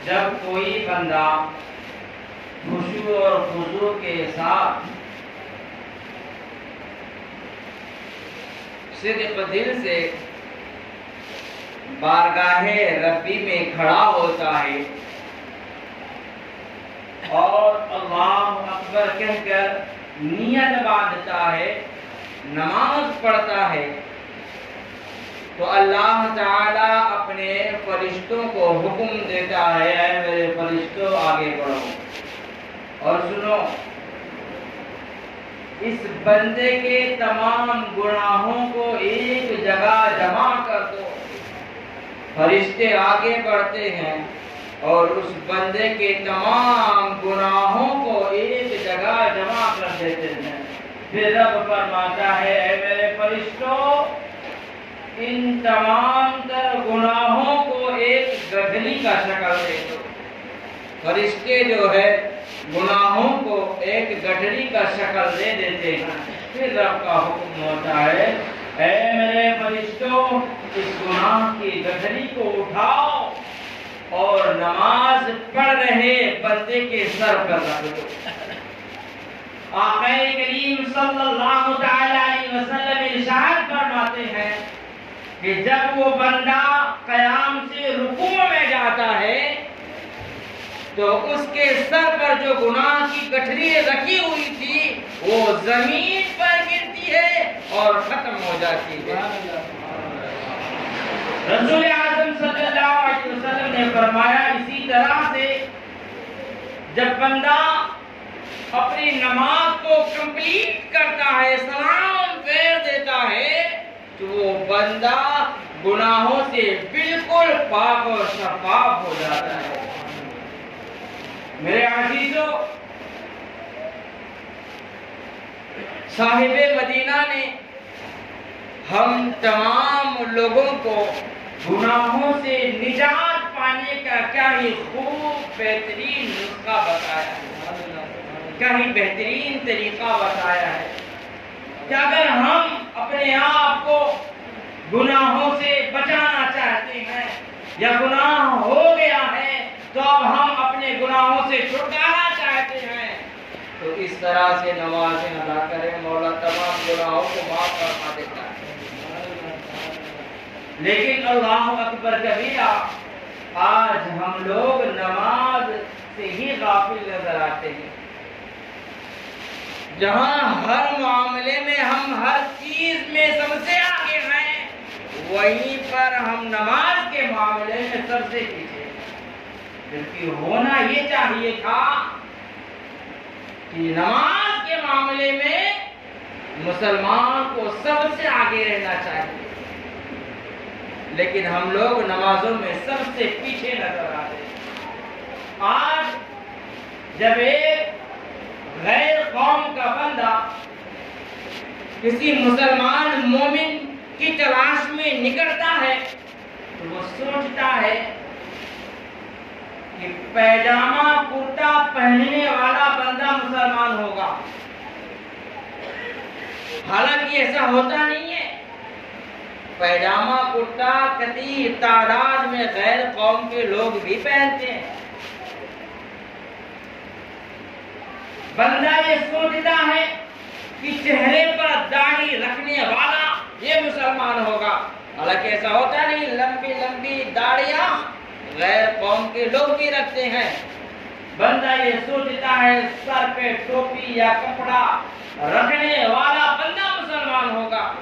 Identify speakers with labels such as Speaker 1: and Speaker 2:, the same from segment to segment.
Speaker 1: جب کوئی بندہ خشوع اور خضوع کے ساتھ صدق دل سے بارگاہ ربی میں کھڑا ہوتا ہے اور اللہ اکبر کہہ کر نیت باندھتا ہے، نماز پڑھتا ہے، تو اللہ تعالی اپنے فرشتوں کو حکم دیتا ہے، اے میرے فرشتوں آگے بڑھو اور سنو، اس بندے کے تمام گناہوں کو ایک جگہ جمع کر دو۔ فرشتے آگے بڑھتے ہیں اور اس بندے کے تمام گناہوں کو ایک جگہ جمع کر دیتے ہیں۔ پھر رب فرماتا ہے، اے میرے فرشتوں، ان تمام تر گناہوں کو ایک گٹھلی کا شکل دے دو۔ فرشتے جو ہے گناہوں کو ایک گٹھلی کا شکل دے دیتے ہیں۔ پھر رب کا حکم ہوتا ہے، اے میرے فرشتوں، اس گناہ کی گٹھلی کو اٹھاؤ اور نماز پڑھ رہے بندے کے سر پر رکھ دو۔ آقا کریم صلی اللہ تعالی علیہ وسلم ارشاد فرماتے ہیں کہ جب وہ بندہ قیام سے رکوع میں جاتا ہے تو اس کے سر پر جو گناہ کی گٹھلی رکھی ہوئی تھی وہ زمین پر گرتی ہے اور ختم ہو جاتی ہے۔ رسول اعظم صلی اللہ علیہ وسلم نے فرمایا، اسی طرح سے جب بندہ اپنی نماز کو کمپلیٹ کرتا ہے، سلام پھیر دیتا ہے، تو وہ بندہ گناہوں سے بالکل پاک اور شفاف ہو جاتا ہے۔ میرے عزیزو، صاحب مدینہ نے ہم تمام لوگوں کو گناہوں سے نجات پانے کا کیا ہی خوب بہترین نسخہ بتایا ہے، کیا ہی بہترین طریقہ بتایا ہے کہ اگر ہم اپنے آپ کو گناہوں سے بچانا چاہتے ہیں یا گناہ ہو گیا ہے تو اب ہم اپنے گناہوں سے چھٹکارا چاہتے ہیں تو اس طرح سے نمازیں ادا کریں، مولا تمام گناہوں کو معاف فرما دیتا ہے۔ لیکن اللہ اکبر کبیرہ، آج ہم لوگ نماز سے ہی غافل نظر آتے ہیں۔ جہاں ہر معاملے میں ہم ہر چیز میں سب سے آگے ہیں، وہیں پر ہم نماز کے معاملے میں سب سے پیچھے ہیں۔ جبکہ ہونا یہ چاہیے تھا کہ نماز کے معاملے میں مسلمان کو سب سے آگے رہنا چاہیے، لیکن ہم لوگ نمازوں میں سب سے پیچھے نظر آتے ہیں۔ آج جب ایک غیر قوم کا بندہ کسی مسلمان مومن کی تلاش میں نکلتا ہے تو وہ سوچتا ہے کہ پیجامہ کرتا پہننے والا بندہ مسلمان ہوگا، حالانکہ ایسا ہوتا نہیں ہے۔ پیجامہ کرتا کثیر تعداد میں غیر قوم کے لوگ بھی پہنتے ہیں۔ بندہ یہ سوچتا ہے کہ چہرے پر داڑھی رکھنے والا یہ مسلمان ہوگا، حالانکہ ایسا ہوتا نہیں۔ لمبی لمبی داڑیاں غیر قوم کے لوگ بھی رکھتے ہیں۔ بندہ یہ سوچتا ہے سر پہ ٹوپی یا کپڑا رکھنے والا بندہ مسلمان ہوگا،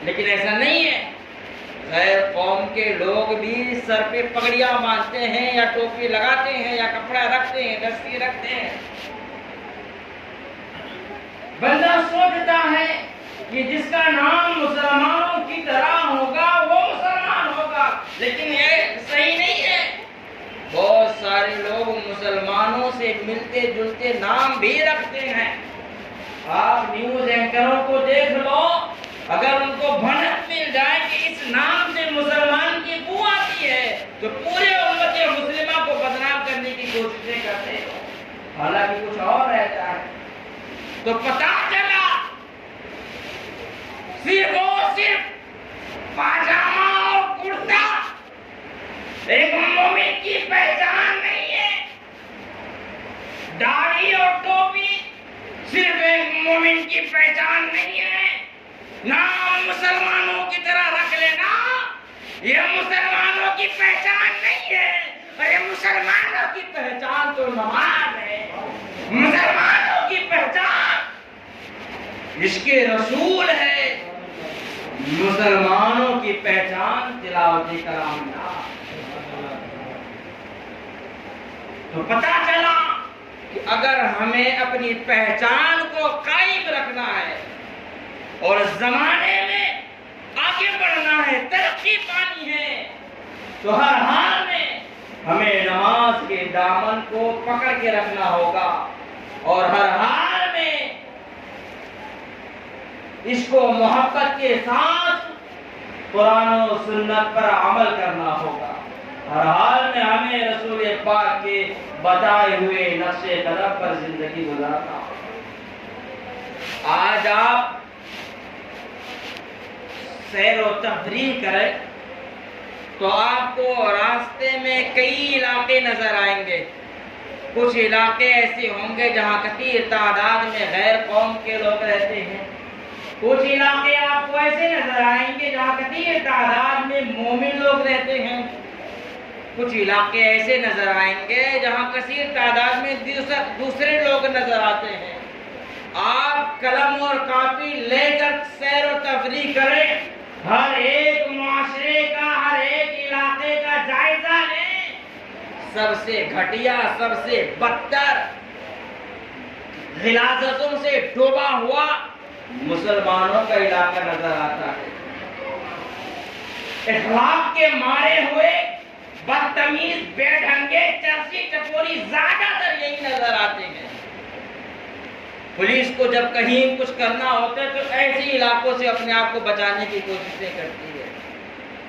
Speaker 1: لیکن ایسا نہیں ہے۔ غیر قوم کے لوگ بھی سر پہ پگڑیاں باندھتے ہیں یا ٹوپی لگاتے ہیں یا کپڑا رکھتے ہیں، دستی رکھتے ہیں۔ بندہ سوچتا ہے کہ جس کا نام مسلمانوں کی طرح ہوگا وہ مسلمان ہوگا، لیکن یہ صحیح نہیں ہے۔ بہت سارے لوگ مسلمانوں سے ملتے جلتے نام بھی رکھتے ہیں۔ آپ نیوز اینکروں کو دیکھ لو، اگر ان کو بھنک مل جائے کہ اس نام سے مسلمان کی بو آتی ہے تو پورے امت مسلمہ کو بدنام کرنے کی کوششیں کرتے ہیں، حالانکہ کچھ اور رہتا ہے۔ تو پتہ چلا صرف پاجامہ اور کرتا ایک مومن کی پہچان داڑھی اور ٹوپی صرف ایک مومن کی پہچان نہیں ہے، نام مسلمانوں کی طرح رکھ لینا یہ مسلمانوں کی پہچان نہیں ہے، ارے مسلمانوں کی پہچان تو نماز ہے، مسلمانوں کی پہچان عشق رسول ہے، مسلمانوں کی پہچان تلاوت کلام اللہ۔ تو پتہ چلا کہ اگر ہمیں اپنی پہچان کو قائم رکھنا ہے اور زمانے میں آگے بڑھنا ہے، ترقی پانی ہے، تو ہر حال میں ہمیں نماز کے دامن کو پکڑ کے رکھنا ہوگا اور ہر حال میں اس کو محبت کے ساتھ قرآن و سنت پر عمل کرنا ہوگا، ہر حال میں ہمیں رسول پاک کے بتائے ہوئے نقش قدم پر زندگی گزارنا۔ آج آپ سیر و تفریح کریں تو آپ کو راستے میں کئی علاقے نظر آئیں گے، کچھ علاقے ایسے ہوں گے جہاں کثیر تعداد میں غیر قوم کے لوگ رہتے ہیں، کچھ علاقے آپ کو ایسے نظر آئیں گے جہاں کثیر تعداد میں مومن لوگ رہتے ہیں، کچھ علاقے ایسے نظر آئیں گے جہاں کثیر تعداد میں دوسرے لوگ نظر آتے ہیں۔ آپ قلم اور کاپی لے کر سیر و تفریح کریں، ہر ایک معاشرے کا، ہر ایک علاقے کا جائزہ لیں، سب سے گھٹیا، سب سے بدتر، غلاظتوں سے ڈوبا ہوا مسلمانوں کا علاقہ نظر آتا ہے، اخلاق کے مارے ہوئے بدتمیز، بے ڈھنگے، چرسی چپوری زیادہ تر یہی نظر آتے ہیں۔ پولیس کو جب کہیں کچھ کرنا ہوتا ہے تو ایسے علاقوں سے اپنے آپ کو بچانے کی کوششیں کرتی ہے۔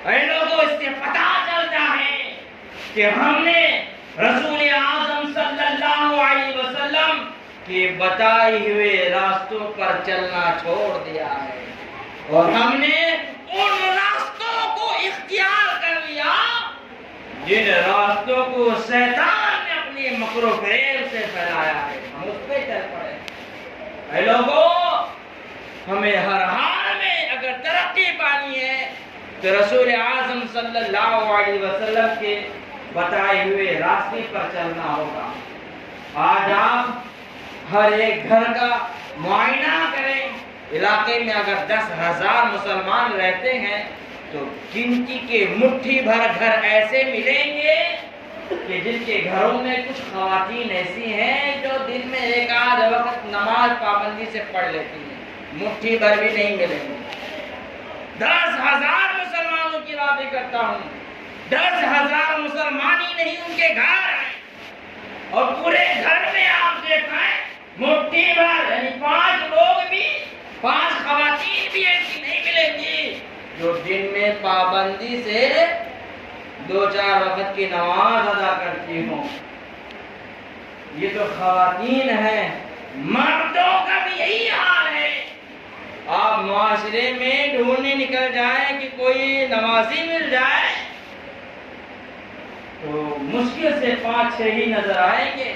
Speaker 1: اے لوگوں، اس سے پتہ چلتا ہے کہ ہم نے رسول اعظم صلی اللہ علیہ وسلم کے بتائے ہوئے راستوں پر چلنا چھوڑ دیا ہے اور ہم نے ان راستوں کو اختیار کر لیا جن راستوں کو شیطان نے اپنے مکر و فریب سے پھیلایا ہے، ہم اس پہ چل پڑے۔ اے لوگوں، ہمیں ہر حال میں اگر ترقی پانی ہے تو رسول اعظم صلی اللہ علیہ وسلم کے بتائے ہوئے راستے پر چلنا ہوگا۔ آج آپ ہر ایک گھر کا معائنہ کریں، علاقے میں اگر 10,000 مسلمان رہتے ہیں تو گنتی کے مٹھی بھر گھر ایسے ملیں گے کہ جن کے گھروں میں کچھ خواتین ایسی ہیں جو دن میں ایک آدھ وقت نماز پابندی سے پڑھ لیتی ہیں، مٹھی بھر بھی نہیں ملیں گے۔ 10,000 مسلمانوں کی باتیں کرتا ہوں، 10,000 مسلمان ہی نہیں ان کے گھر ہیں اور پورے گھر میں آپ دیکھیں مٹھی بھر، یعنی 5 لوگ بھی، 5 خواتین بھی ایسی نہیں ملیں گی جو دن میں پابندی سے 2-4 وقت کی نماز ادا کرتی ہوں۔ یہ تو خواتین ہیں، مردوں کا بھی یہی حال ہے۔ آپ معاشرے میں ڈھونڈنے نکل جائیں کہ کوئی نمازی مل جائے تو مشکل سے 5-6 ہی نظر آئیں گے،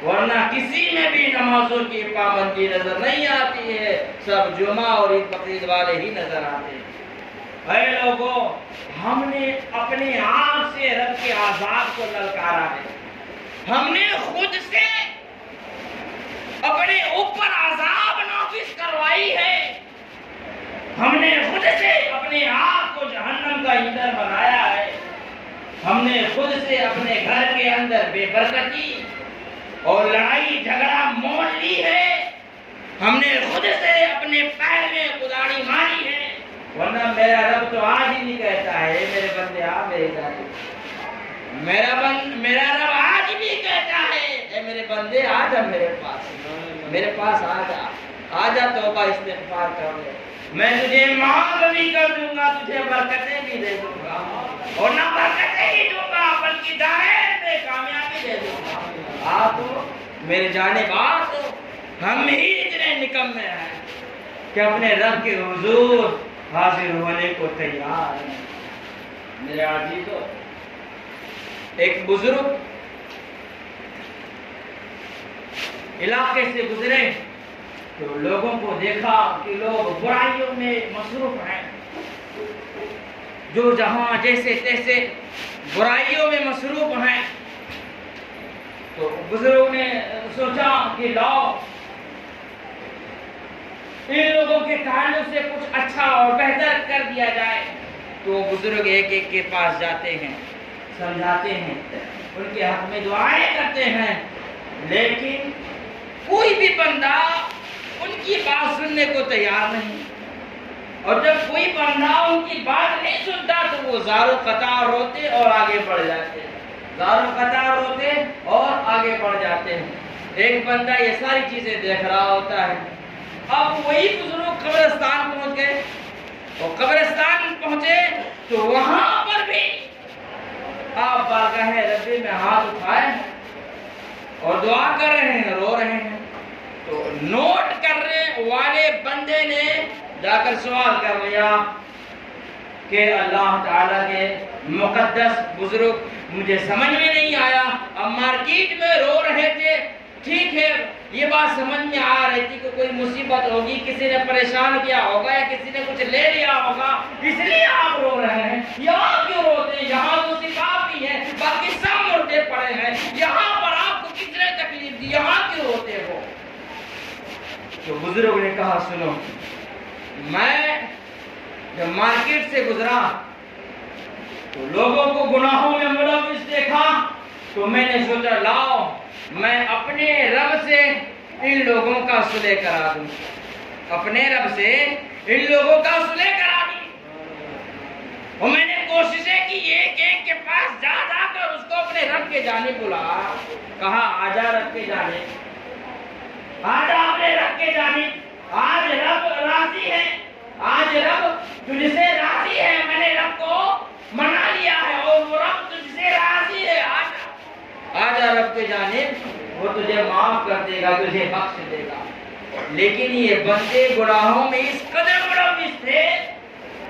Speaker 1: ورنہ کسی میں بھی نمازوں کی پابندی نظر نہیں آتی ہے، سب جمعہ اور عید بقرعید والے ہی نظر آتے ہیں۔ اے لوگوں، ہم نے اپنے آپ سے رب کے عذاب کو للکارا ہے، ہم نے خود سے اپنے اوپر عذاب نافذ کروائی ہے، ہم نے خود سے اپنے آپ کو جہنم کا ایندھن بنایا ہے، ہم نے خود سے اپنے گھر کے اندر بے برکتی اور لڑائی جھگڑا مول لی ہے، ہم نے خود سے اپنے پیر میں کداڑی ماری ہے، ورنہ میرا رب تو آج ہی نہیں کہتا ہے اے میرے بندے آ میرے جانب، میرا رب آج بھی کہتا ہے اے میرے بندے آ جا میرے پاس آ جا توبہ استغفار کر لے، میں تجھے معاف بھی کر دوں گا، تجھے برکتیں بھی دے دوں گا، اور نہ برکتیں ہی دوں گا بلکہ دائر میں کامیابی دے دوں گا۔ آپ میرے جانب آ، تو ہم ہی اتنے نکمے ہیں کہ اپنے رب کے حضور حاضر ہونے کو تیار ہیں۔ میرے عزیزو، ایک بزرگ علاقے سے گزرے تو لوگوں کو دیکھا کہ لوگ برائیوں میں مصروف ہیں، جو جہاں جیسے تیسے برائیوں میں مصروف ہیں۔ تو بزرگوں نے سوچا کہ لاؤ ان لوگوں کے تعلق سے کچھ اچھا اور بہتر کر دیا جائے۔ تو بزرگ ایک ایک کے پاس جاتے ہیں، سمجھاتے ہیں، ان کے حق میں دعائیں کرتے ہیں، لیکن کوئی بھی بندہ ان کی بات سننے کو تیار نہیں۔ اور جب کوئی بندہ ان کی بات نہیں سنتا تو وہ زار و قطار روتے اور آگے بڑھ جاتے ہیں، زار و قطار روتے اور آگے بڑھ جاتے ہیں۔ ایک بندہ یہ ساری چیزیں دیکھ رہا ہوتا ہے۔ اب وہی بزرگ قبرستان پہنچ گئے، اور قبرستان پہنچے تو وہاں پر بھی آپ بارگاہ ربی میں ہاتھ اٹھائے اور دعا کر رہے ہیں، رو رہے ہیں۔ تو نوٹ کرنے والے بندے نے جا کر سوال کر لیا کہ اللہ تعالیٰ کے مقدس بزرگ، مجھے سمجھ میں نہیں آیا، اب مارکیٹ میں رو رہے تھے، ٹھیک ہے یہ بات سمجھ میں آ رہی تھی کہ کوئی مصیبت ہوگی، کسی نے پریشان کیا ہوگا یا کسی نے کچھ لے لیا ہوگا، اس لیے آپ رو رہے ہیں۔ یہاں کیوں روتے ہیں؟ یہاں تو صفات بھی ہے، باقی سب مردے پڑے ہیں، یہاں پر آپ کو کس نے تکلیف دی، یہاں کیوں روتے ہو؟ تو بزرگ نے کہا سنو، میں جب مارکیٹ سے گزرا تو لوگوں کو گناہوں میں ملوث دیکھا تو میں نے سوچا لاؤ میں اپنے رب سے ان لوگوں کا صلح کرا دوں، اپنے رب سے ان لوگوں کا صلح کرا دوں۔ اور میں نے کوششیں کی، ایک ایک کے پاس جا کر اس کو اپنے رب کے جانب بلایا، کہا آجا رب کے جانب، آجا اپنے رب کے جانب، آج رب راضی ہے، آج رب تجھ سے راضی ہے، میں نے رب کو منا لیا ہے اور وہ رب تجھ سے راضی ہے، آجا رب کے جانب، وہ تجھے معاف کر دے گا، تجھے بخش دے گا۔ لیکن یہ بندے گناہوں میں اس قدر ملوث تھے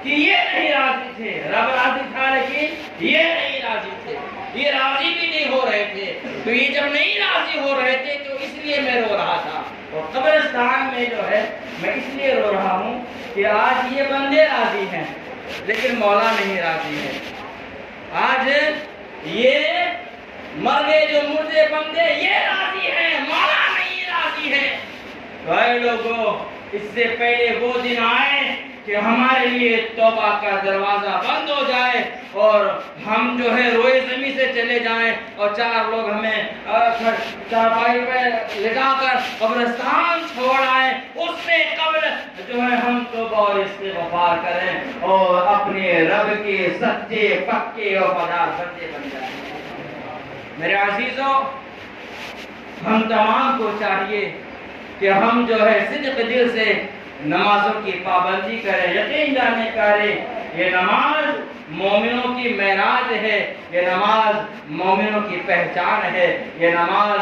Speaker 1: کہ یہ نہیں راضی تھے، رب راضی تھا لیکن یہ نہیں راضی تھے، یہ راضی بھی نہیں ہو رہے تھے۔ تو یہ جب نہیں راضی ہو رہے تھے تو اس لیے میں رو رہا تھا، اور قبرستان میں جو ہے میں اس لیے رو رہا ہوں کہ آج یہ بندے راضی ہیں لیکن مولا نہیں راضی ہے۔ آج یہ مر گئے جو مردے بندے یہ راضی ہیں، مولا نہیں راضی ہے۔ تو اے لوگوں، اس سے پہلے وہ دن آئے کہ ہمارے لیے توبہ کا دروازہ بند ہو جائے اور ہم جو ہے روئے زمین سے چلے جائیں اور چار لوگ ہمیں چارپائی پہ لٹا کر قبرستان چھوڑ آئیں، اس سے قبل جو ہے ہم توبہ اور استغفار کریں اور اپنے رب کے سچے پکے اور وفادار بندے بن جائیں۔ میرے عزیزوں، ہم تمام کو چاہیے کہ ہم جو ہے صدق دل سے نمازوں کی پابندی کریں، یقین جانے کریں یہ نماز مومنوں کی معراج ہے، یہ نماز مومنوں کی پہچان ہے، یہ نماز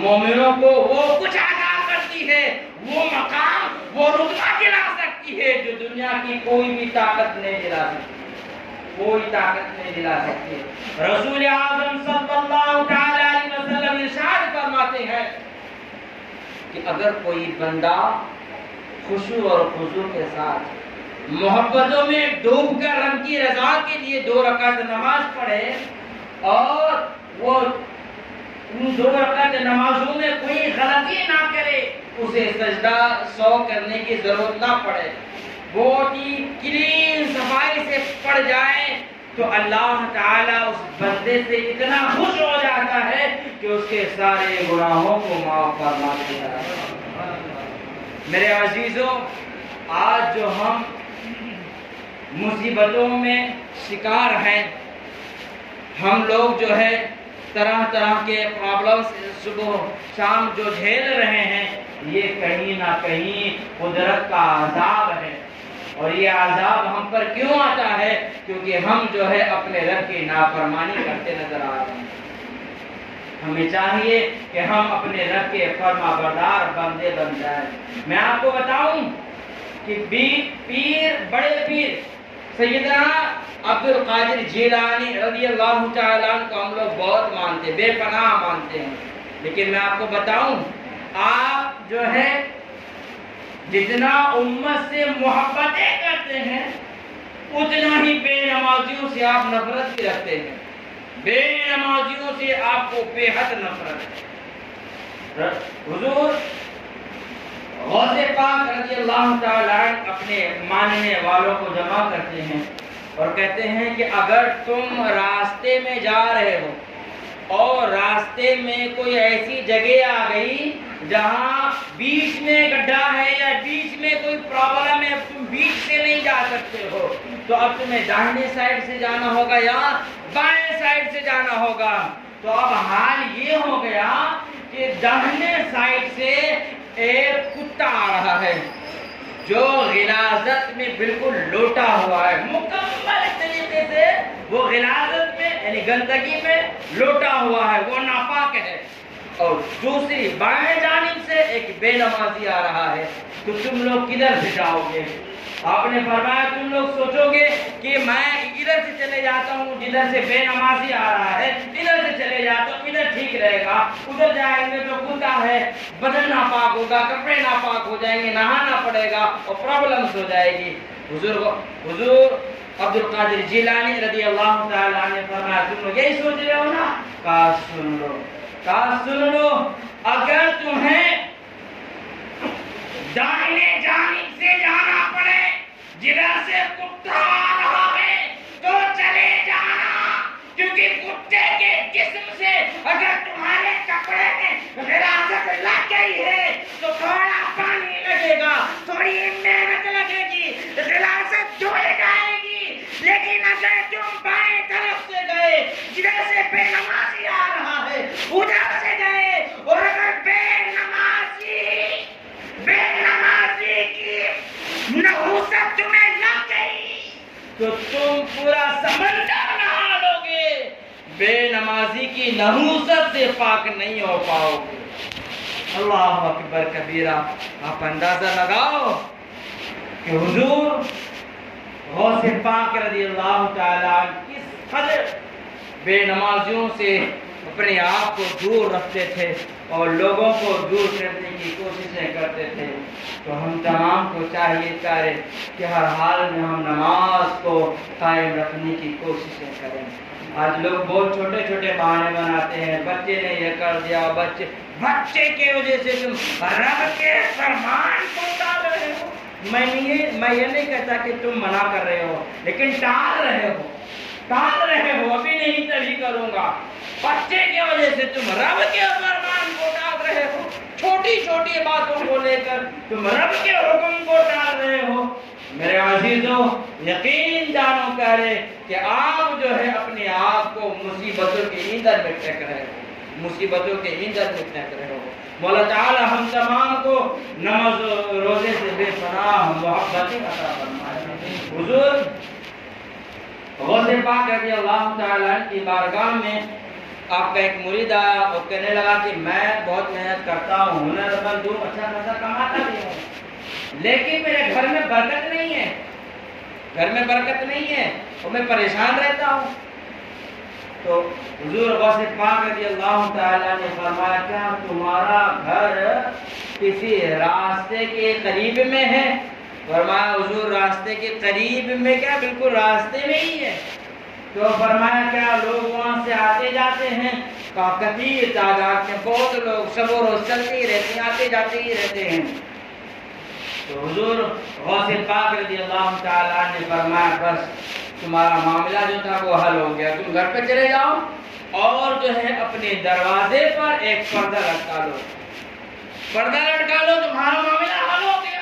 Speaker 1: مومنوں کو وہ کچھ عطا کرتی ہے، وہ مقام، وہ رتبہ دلا سکتی ہے جو دنیا کی کوئی بھی طاقت نہیں دلا سکتی، کوئی طاقت نہیں دلا سکتی۔ رسول اعظم صلی اللہ تعالی علیہ وسلم ارشاد فرماتے ہیں کہ اگر کوئی بندہ خشوع اور خضوع کے ساتھ محبتوں میں ڈوب کر رب کی رضا کے لیے 2 رکعت نماز پڑھے اور وہ ان 2 رکعت نمازوں میں کوئی غلطی نہ کرے، اسے سجدہ 100 کرنے کی ضرورت نہ پڑے، بہت ہی کلین صفائی سے پڑھ جائے تو اللہ تعالیٰ اس بندے سے اتنا خوش ہو جاتا ہے کہ اس کے سارے گناہوں کو معاف فرما دیتا ہے۔ میرے عزیزوں، آج جو ہم مصیبتوں میں شکار ہیں، ہم لوگ جو ہے طرح طرح کے پرابلمز صبح شام جو جھیل رہے ہیں، یہ کہیں نہ کہیں قدرت کا عذاب ہے۔ اور یہ عذاب ہم پر کیوں آتا ہے؟ کیونکہ ہم جو ہے اپنے رب کی نافرمانی کرتے نظر آ رہے ہیں۔ ہمیں چاہیے کہ ہم اپنے رب کے فرما بردار بندے بن جائیں۔ میں آپ کو بتاؤں کہ بڑے پیر سیدنا عبد القادر جیلانی رضی اللہ تعالیٰ عنہ کو ہم لوگ بہت مانتے ہیں، بے پناہ مانتے ہیں، لیکن میں آپ کو بتاؤں آپ جو ہے جتنا امت سے محبتیں کرتے ہیں اتنا ہی بے نمازیوں سے آپ نفرت بھی رکھتے ہیں. بے نمازیوں سے آپ کو بے حد نفرت ہے. حضور غوث پاک رضی اللہ تعالیٰ عنہ اپنے ماننے والوں کو جمع کرتے ہیں اور کہتے ہیں کہ اگر تم راستے میں جا رہے ہو اور راستے میں کوئی ایسی جگہ آ گئی جہاں بیچ میں گڈھا ہے یا بیچ میں کوئی پرابلم ہے، تم بیچ سے نہیں جا سکتے ہو، تو اب تمہیں داہنے سائڈ سے جانا ہوگا یا بائیں سائڈ سے جانا ہوگا. تو اب حال یہ ہو گیا کہ داہنے سائڈ سے ایک کتا آ رہا ہے جو غلاظت میں بالکل لوٹا ہوا ہے، مکمل طریقے سے وہ غلاظت میں یعنی گندگی میں لوٹا ہوا ہے، وہ ناپاک ہے. اور دوسری بائیں جانب سے ایک بے نمازی آ رہا ہے. تو تم لوگ کدھر سے جاؤ گے؟ آپ نے فرمایا تم لوگ سوچو گے کہ میں ادھر سے چلے جاتا ہوں جدھر سے بے نمازی آ رہا ہے، ادھر سے چلے جاتا ہوں ادھر ٹھیک رہے گا، ادھر جائیں گے تو کتا ہے، بدن ناپاک ہوگا، کپڑے ناپاک ہو جائیں گے، نہانا پڑے گا اور پرابلمس ہو جائے گی. حضور عبد القادر جیلانی رضی اللہ تعالیٰ نے فرمایا تم لوگ یہی سوچ رہے ہو نا، کاش سن لو اگر تمہیں دائیں جانب سے جانا پڑے جدھر سے کتا آ رہا ہے تو چلے جانا، کیونکہ کتے کے جسم سے اگر تمہارے کپڑے میں غلاظت لگ گئی ہے تو تھوڑا پانی لگے گا، تھوڑی محنت لگے گی، غلاظت دھوئے جائے گی. لیکن اگر تم بائیں طرف سے گئے جدھر سے بے نمازی آ رہا ہے ادھر سے گئے اور اگر بے نمازی کی نحوست تمہیں لگ گئی تو تم پورا سمندر نہا لو گے، بے نمازی کی نحوست سے پاک نہیں ہو پاؤ گے. اللہ اکبر کبیرہ. آپ اندازہ لگاؤ کہ حضور غوث پاک رضی اللہ تعالیٰ کس قدر بے نمازیوں سے اپنے آپ کو دور رکھتے تھے اور لوگوں کو دور کرنے کی کوششیں کرتے تھے. تو ہم تمام کو چاہیے کہ ہر حال میں ہم نماز کو قائم رکھنے کی کوششیں کریں. آج لوگ بہت چھوٹے چھوٹے بہانے بناتے ہیں، بچے نے یہ کر دیا، بچے کی وجہ سے تم رب کے فرمان کو ٹال رہے ہو. میں یہ نہیں کہتا کہ تم منع کر رہے ہو، لیکن ٹال رہے ہو. ابھی نہیں تبھی کروں گا. بچے کی وجہ سے تم رب کے فرمان کو ٹال رہے ہو، چھوٹی چھوٹی باتوں کو لے کر تم رب کے حکم کو ٹال رہے ہو. میرے عزیزوں یقین جانو کہہ رہے کہ آپ جو ہے اپنے آپ کو مصیبتوں کے ایندھن میں پھینک رہے ہو. مولا تعالی ہم تمام کو نماز روزے سے بے پناہ محبت عطا فرمائے. حضور غوث پاک رضی اللہ تعالیٰ کی بارگاہ میں آپ کا ایک مرید آیا اور کہنے لگا کہ میں بہت محنت کرتا ہوں، ہنر مند ہوں، اچھا خاصا کماتا بھی ہوں، لیکن میرے گھر میں برکت نہیں ہے اور میں پریشان رہتا ہوں. تو حضور غوث پاک رضی اللہ تعالیٰ نے فرمایا کیا تمہارا گھر کسی راستے کے قریب میں ہے؟ فرمایا حضور راستے کے قریب میں کیا، بالکل راستے میں ہی ہے. تو فرمایا کیا لوگ وہاں سے آتے جاتے ہیں؟ کثیر تعداد میں بہت لوگ شب و روز چلتے ہی رہتے ہیں، آتے جاتے ہی رہتے ہیں. تو حضور غوث پاک رضی اللہ تعالیٰ نے فرمایا بس تمہارا معاملہ جو تھا وہ حل ہو گیا، تم گھر پہ چلے جاؤ اور جو ہے اپنے دروازے پر ایک پردہ لٹکا لو، تمہارا معاملہ حل ہو گیا.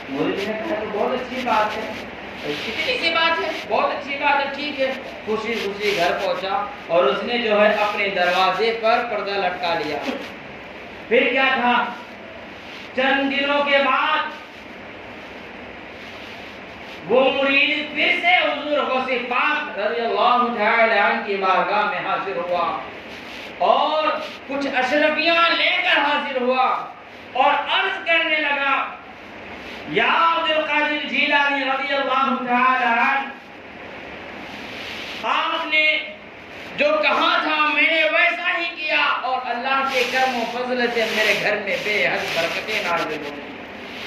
Speaker 1: مولوی نے کہا تو بہت اچھی بات ہے، کتنی سی بات ہے، بہت اچھی بات ہے، ٹھیک ہے. خوشی خوشی گھر پہنچا اور اس نے جو ہے اپنے دروازے پر پردہ لٹکا لیا. پھر کیا تھا، چند دنوں کے بعد وہ مرید پھر سے حضور غوث پاک رضی اللہ تعالی عنہ کی بارگاہ میں حاضر ہوا اور کچھ اشرفیاں لے کر حاضر ہوا اور عرض کرنے لگا یا عبد القادر جیلانی رضی اللہ تعالی عنہ، آپ نے جو کہا تھا میں نے ویسا ہی کیا اور اللہ کے کرم و فضل سے میرے گھر میں بے حد برکتیں نازل ہوں۔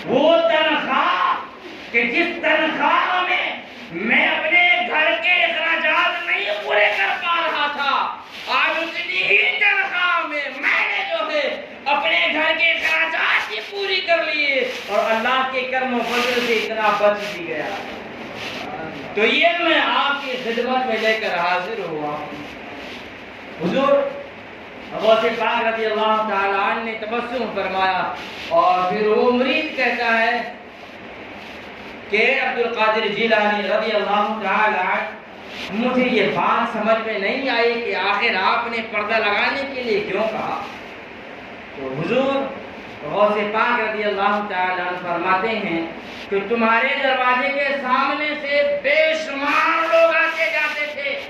Speaker 2: وہ تنخواہ کہ جس تنخواہ میں میں اپنے گھر کے اخراجات نہیں پورے کر پا رہا تھا، آج اتنی ہی تنخواہ میں نے جو ہے اپنے گھر کے اخراجات ہی پوری کر لیے اور اللہ کے کرم و فضل سے اتنا بچ بھی گیا۔ تو یہ میں آپ کی خدمت میں لے کر حاضر ہوا ہوں۔ حضور غوث پاک رضی اللہ تعالیٰ عنہ نے تبسم فرمایا اور پھر وہ مرید کہتا ہے کہ عبد القادر جیلانی رضی اللہ تعالیٰ عنہ، مجھے یہ بات سمجھ میں نہیں آئی کہ آخر آپ نے پردہ لگانے کے لیے کیوں کہا؟ تو حضور غوث پاک رضی اللہ تعالیٰ عنہ فرماتے ہیں کہ تمہارے دروازے کے سامنے سے بے شمار لوگ آتے جاتے تھے،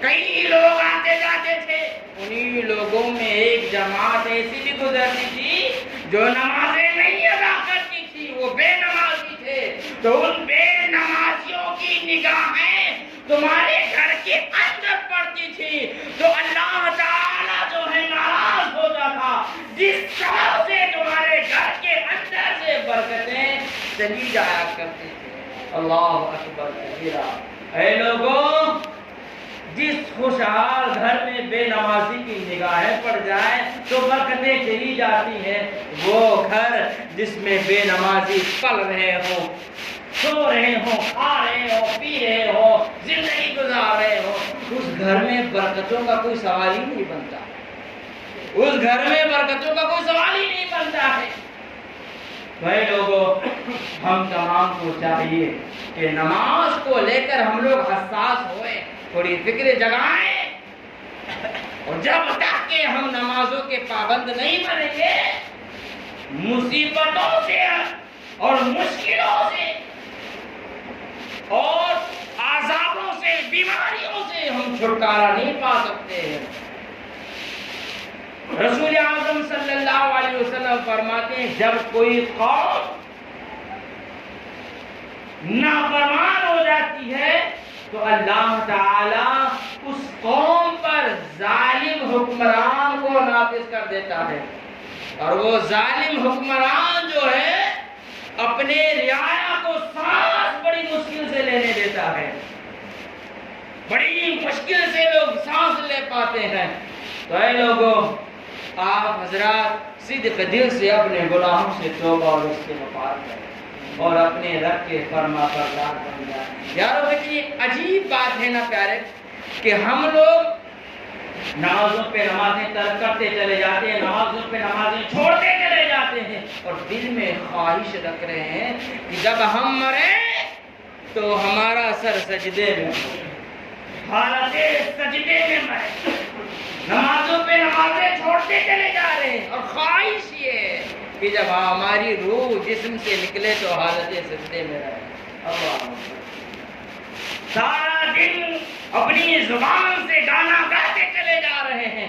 Speaker 2: کئی لوگ آتے جاتے تھے، انہی لوگوں میں ایک جماعت ایسی بھی گزرتی تھی جو نمازیں نہیں ادا کرتی تھی، وہ بے نمازی تھے، تو ان بے نمازیوں کی نگاہیں تمہارے گھر کے اندر پڑتی تھی، تو اللہ تعالیٰ جو ہے ناراض ہوتا تھا، جس طرح سے تمہارے گھر کے اندر سے برکتیں چلی جایا کرتی تھی۔ اللہ اکبر کبیرہ۔ اے لوگوں، جس خوشحال گھر میں بے نمازی کی نگاہیں پڑ جائیں تو برکتیں چلی جاتی ہیں، وہ گھر جس میں بے نمازی پل رہے ہوں، سو رہے ہوں، کھا رہے ہوں، پی رہے ہوں، زندگی گزار رہے ہوں، اس گھر میں برکتوں کا کوئی سوال ہی نہیں بنتا، اس گھر میں برکتوں کا کوئی سوال ہی نہیں بنتا ہے۔ بھائی لوگوں، ہم تمام کو چاہیے کہ نماز کو لے کر ہم لوگ حساس ہوئے، تھوڑی فکر جگائیں، اور جب تک کہ ہم نمازوں کے پابند نہیں بنیں گے، مصیبتوں سے اور مشکلوں سے اور عذابوں سے، بیماریوں سے ہم چھٹکارا نہیں پا سکتے ہیں۔ رسول اعظم صلی اللہ علیہ وسلم فرماتے ہیں جب کوئی قوم نافرمان ہو جاتی ہے تو اللہ تعالیٰ اس قوم پر ظالم حکمران کو نافذ کر دیتا ہے، اور وہ ظالم حکمران جو ہے اپنے رعایا کو سانس بڑی مشکل سے لینے دیتا ہے، بڑی مشکل سے لوگ سانس لے پاتے ہیں۔ تو اے لوگوں، آپ حضرات صدق دل سے اپنے گناہوں سے توبہ اور استغفار کریں اور اپنے رب کے فرما بردار بن جائیں۔ یارو کتنی عجیب بات ہے نا پیارے، کہ ہم لوگ نمازوں پہ نمازیں ترک کرتے چلے جاتے ہیں، نمازوں پہ نمازیں چھوڑتے چلے جاتے ہیں، اور دل میں خواہش رکھ رہے ہیں کہ جب ہم مریں تو ہمارا سر سجدے میں، حالت سجدے میں مرے۔ نمازوں پہ نمازیں چھوڑتے چلے جا رہے ہیں، اور خواہش یہ ہے کہ جب ہماری روح جسم سے نکلے تو حالت سجدے میں رہے۔ اللہ سارا دن اپنی زبان سے گانا گاتے چلے جا رہے ہیں،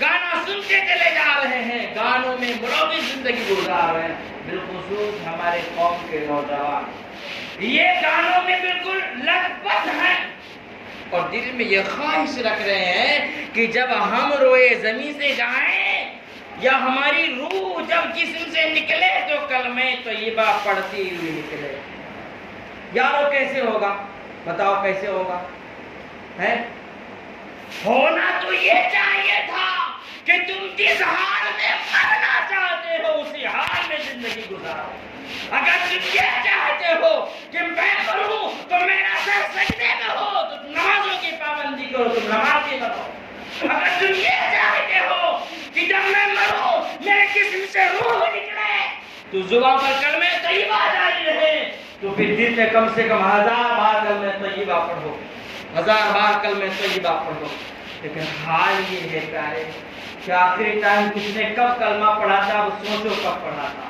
Speaker 2: گانا سنتے چلے جا رہے ہیں، گانوں میں ملوث زندگی گزار رہے ہیں، بالخصوص ہمارے قوم کے نوجوان یہ گانوں میں بالکل لت پت ہیں، اور دل میں یہ خواہش رکھ رہے ہیں کہ جب ہم روئے زمین سے جائیں یا ہماری روح جب جسم سے نکلے تو کلمہ طیبہ پڑھتی ہوئی نکلے۔ یارو کیسے ہوگا؟ بتاؤ کیسے ہوگا؟ ہے ہونا تو یہ چاہیے تھا کہ تم جس حال میں مرنا چاہتے ہو اسی حال میں زندگی گزارو۔ اگر تم یہ چاہتے ہو کہ میں مروں تو میرا سر سجدے میں ہو تو نمازوں کی پابندی کرو، تم نمازی بنو۔ اگر تم یہ چاہتے ہو کہ جب میں مروں میرے جسم سے روح نکلے تو زبان پر کلمہ طیبہ جاری رہے، تو پھر دن میں کم سے کم 1000 بار کلمہ طیبہ پڑھو، 1000 بار کلمہ طیبہ پڑھو۔ لیکن حال یہ ہے پیارے کہ آخری ٹائم کس نے کب کلمہ پڑھا تھا وہ سوچو کب پڑھا تھا،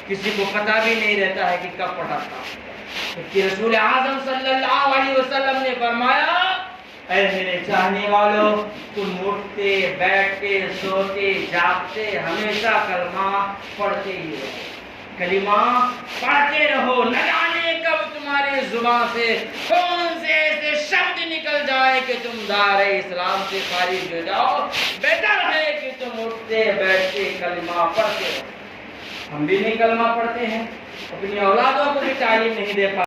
Speaker 2: کسی کو پتہ بھی نہیں رہتا ہے کہ کب پڑھا تھا۔ کہ رسول اعظم صلی اللہ علیہ وسلم نے فرمایا اے میرے چاہنے والوں، تم اٹھتے بیٹھتے سوتے جاگتے ہمیشہ کلمہ پڑھتے ہی رہو، کلمہ پڑھتے رہو، نہ جانے کب تمہاری زبان سے کون سے ایسے شبد نکل جائے کہ تم دار اسلام سے خارج ہو جاؤ۔ بہتر ہے
Speaker 1: اٹھتے بیٹھتے کلمہ پڑھتے. ہم بھی نہیں کلمہ پڑھتے ہیں, اپنی اولادوں کو بھی تعلیم نہیں دے پاتے.